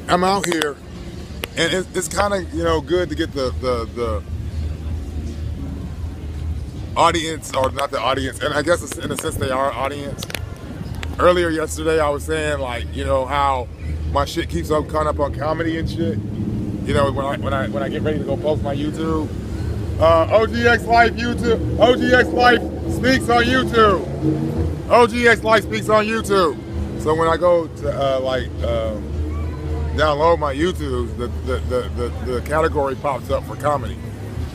I'm out here, and it's kind of, you know, good to get the audience, or not the audience, and I guess it's, in a sense they are audience. Earlier yesterday, I was saying, like, you know, how my shit keeps on coming up on comedy and shit. You know, when I get ready to go post my YouTube, Ogxlyfe YouTube, Ogxlyfe speaks on YouTube. Ogxlyfe speaks on YouTube. So when I go to download my YouTube, the category pops up for comedy,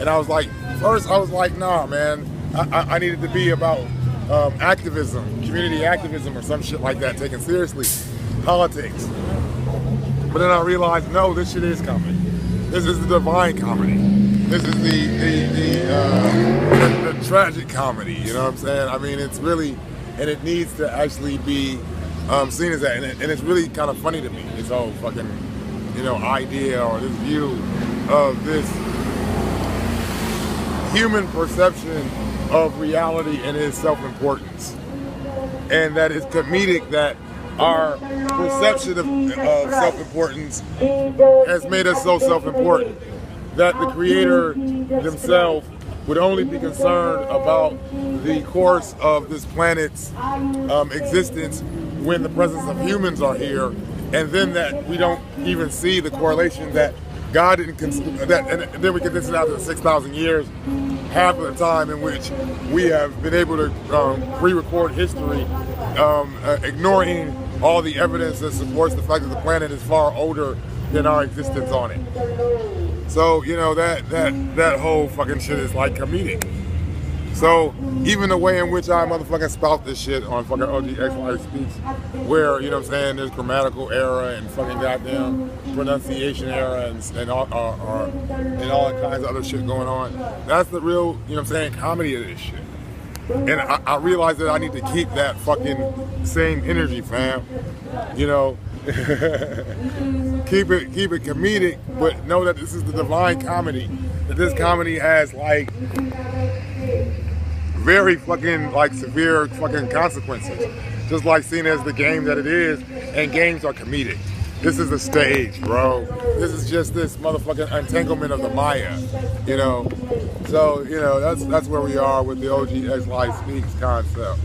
and I was like, first I was like, nah, man, I needed to be about activism, community activism, or some shit like that, taken seriously, politics. But then I realized, no, this shit is comedy. This is the divine comedy. This is the tragic comedy. You know what I'm saying? I mean, it's really, and it needs to actually be seen as that. And it's really kind of funny to me, this whole fucking, you know, idea or this view of this human perception of reality and its self-importance. And that it's comedic that our perception of self-importance has made us so self-important that the creator himself would only be concerned about the course of this planet's existence when the presence of humans are here, and then that we don't even see the correlation that God didn't that, and then we get this out to 6,000 years, half of the time in which we have been able to pre-record history, ignoring all the evidence that supports the fact that the planet is far older than our existence on it. So, you know, that whole fucking shit is like comedic. So even the way in which I motherfucking spout this shit on fucking Ogxlyfe Speaks, where, you know what I'm saying, there's grammatical error and fucking goddamn pronunciation error and all kinds of other shit going on. That's the real, you know what I'm saying, comedy of this shit. And I realized that I need to keep that fucking same energy, fam. You know, keep it comedic, but know that this is the divine comedy. That this comedy has like very fucking like severe fucking consequences. Just like seen as the game that it is, and games are comedic. This is a stage, bro. This is just this motherfucking entanglement of the Maya, you know. So, you know, that's where we are with the Ogxlyfe Speaks concept.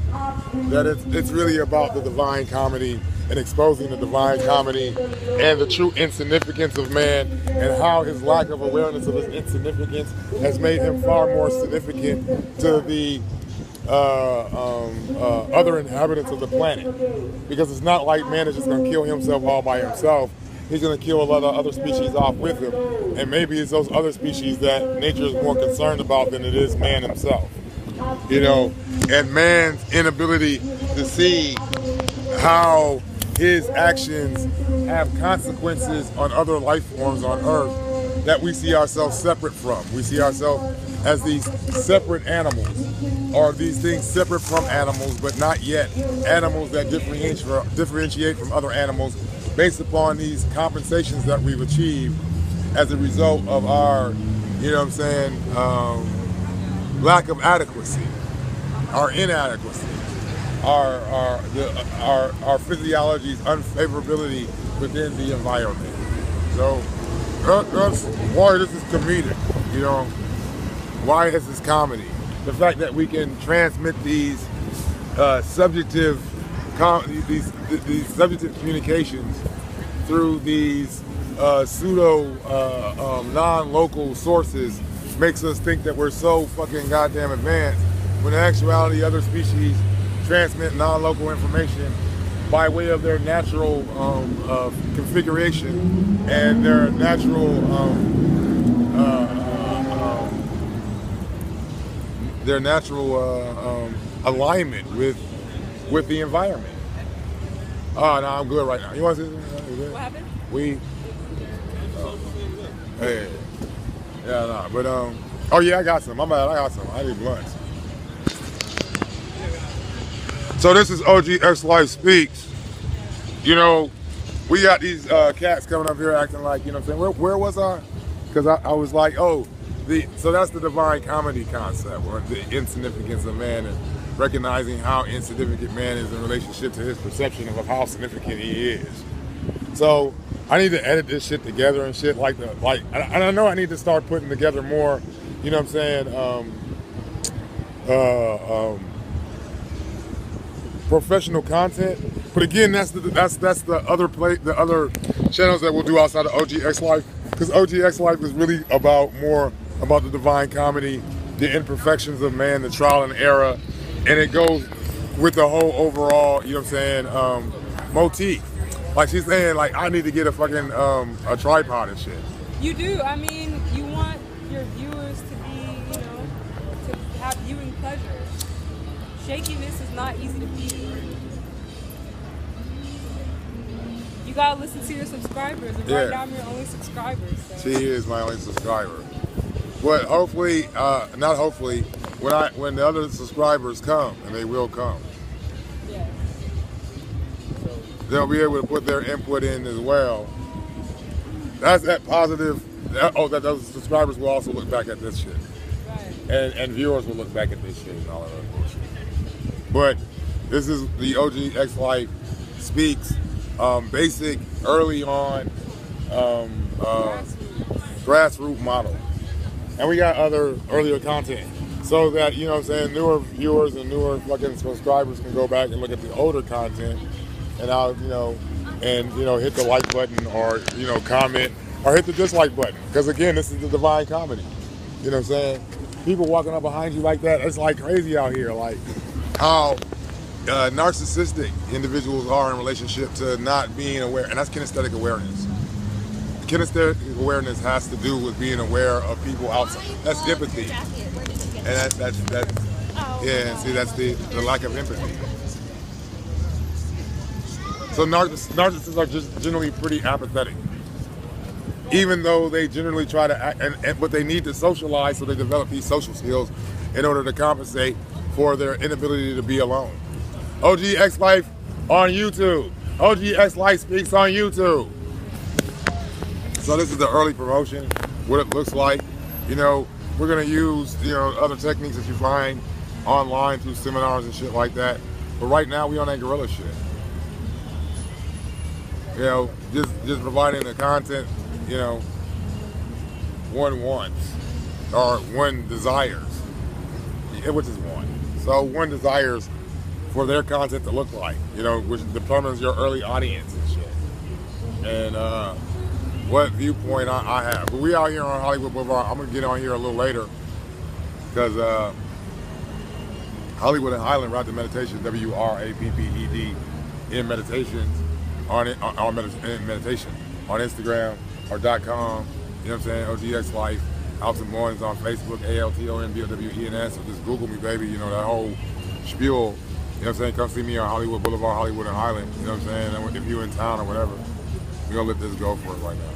That it's really about the divine comedy and exposing the divine comedy and the true insignificance of man, and how his lack of awareness of his insignificance has made him far more significant to the other inhabitants of the planet. Because it's not like man is just going to kill himself all by himself. He's going to kill a lot of other species off with him. And maybe it's those other species that nature is more concerned about than it is man himself. You know, and man's inability to see how his actions have consequences on other life forms on Earth that we see ourselves separate from. We see ourselves as these separate animals, or these things separate from animals, but not yet animals that differentiate from other animals based upon these compensations that we've achieved as a result of our, you know what I'm saying, lack of adequacy, our inadequacy, our physiology's unfavorability within the environment. So that's why this is comedic, you know. Why is this comedy? The fact that we can transmit these subjective communications through these pseudo non-local sources makes us think that we're so fucking goddamn advanced, when in actuality other species transmit non-local information by way of their natural configuration and their natural alignment with the environment. Oh, no, I'm good right now. You want to say something? What happened? Hey. Yeah, nah, but, oh yeah, I got some. I'm bad, I got some. I need blunts. So this is Ogxlyfe Speaks. You know, we got these cats coming up here acting like, you know what I'm saying, where was I? Because I was like, oh, so that's the divine comedy concept, or the insignificance of man, and recognizing how insignificant man is in relationship to his perception of how significant he is. So I need to edit this shit together and shit like the and I know I need to start putting together more, you know what I'm saying, professional content. But again, that's the other channels that we'll do outside of Ogxlyfe, because Ogxlyfe is really about more about the divine comedy, the imperfections of man, the trial and error, and it goes with the whole overall, you know what I'm saying, motif. Like she's saying, like I need to get a fucking a tripod and shit. You do. I mean, you want your viewers to be, you know, to have viewing pleasure. Shakiness is not easy to beat. You gotta listen to your subscribers, and right now I'm your only subscriber. So. She is my only subscriber. But hopefully, not hopefully, when the other subscribers come, and they will come, they'll be able to put their input in as well. That's that positive. That those subscribers will also look back at this shit, right. and viewers will look back at this shit and all of that bullshit. But this is the Ogxlyfe Speaks, basic, early on, grassroots model, and we got other earlier content, so that, you know what I'm saying, newer viewers and newer fucking subscribers can go back and look at the older content. And I'll, hit the like button, or, comment, or hit the dislike button. Because again, this is the divine comedy. You know what I'm saying? People walking up behind you like that, it's like crazy out here. Like how narcissistic individuals are in relationship to not being aware. And that's kinesthetic awareness. Kinesthetic awareness has to do with being aware of people outside. That's empathy. And that's the lack of empathy. So narcissists are just generally pretty apathetic, even though they generally try to act, but they need to socialize, so they develop these social skills in order to compensate for their inability to be alone. Ogxlyfe on YouTube. Ogxlyfe Speaks on YouTube. So this is the early promotion, what it looks like. We're gonna use, other techniques that you find online through seminars and shit like that. But right now we on that guerrilla shit. Just providing the content, one wants, or one desires, which is one. So one desires for their content to look like, which determines your early audience and shit. And what viewpoint I have. But we out here on Hollywood Boulevard. I'm gonna get on here a little later, because Hollywood and Highland Route to Meditation, WRAPPED in Meditations. On meditation on Instagram or .com, you know what I'm saying, Ogxlyfe. Alton Mornings on Facebook, ALTONBOWENS. So just Google me, baby, that whole spiel, you know what I'm saying. Come see me on Hollywood Boulevard, Hollywood and Highland, you know what I'm saying. And if you're in town or whatever, we're gonna let this go for it right now.